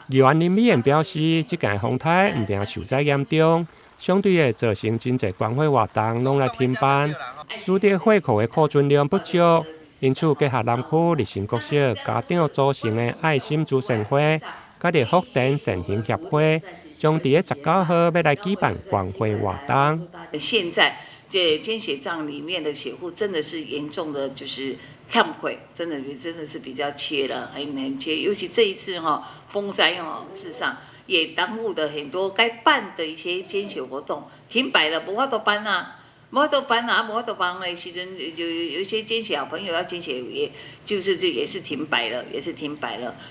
议员林美燕表示，即届风台毋定受灾严重，相对的造成真侪关怀活动拢来停办，输伫会库的库存量不足，因此结合南区日新国小家长组成的爱心助善会，甲日福田善行协会，将伫19号要来举办关怀活动。现在这捐血站里面的血户真的是严重的，就是看亏，真的是比较缺了，很缺。尤其这一次风灾事实上也耽误了很多该办的一些捐血活动，停摆了，无法度办啊。无法度办的时阵，就有一些捐血小朋友要捐血，也是停摆了，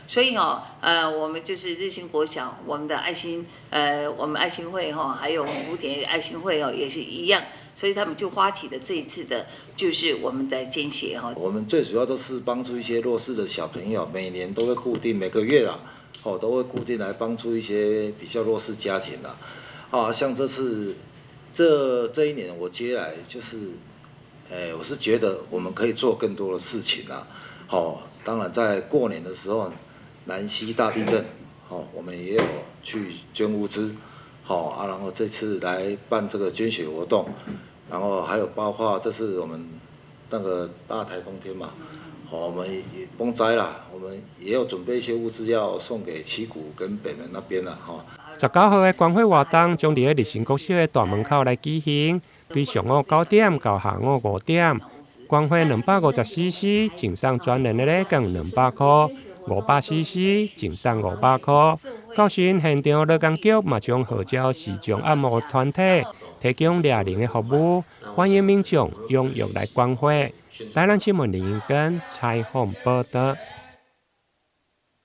所以我们就是日新国小，我们的爱心会还有福田爱心会也是一样，所以他们就发起了这一次的，就是我们的捐血我们最主要都是帮助一些弱势的小朋友，每年都会固定每个月都会固定来帮助一些比较弱势家庭像这次。这一年我接来就是，我是觉得我们可以做更多的事情当然在过年的时候，南溪大地震，我们也有去捐物资，然后这次来办这个捐血活动，然后还有包括这次我们那个大台风天嘛，我们也风灾啦，我们也有准备一些物资要送给七股跟北门那边啦19号的关怀活动将伫日新国小的大门口来举行，对上午9点到下午5点，关怀250cc，净送专人的礼券200块，500cc，净送500块。到时现场劳工局嘛将号召视障按摩团体提供俩零的服务，欢迎民众踊跃来关怀。台南新闻林跟采访报道。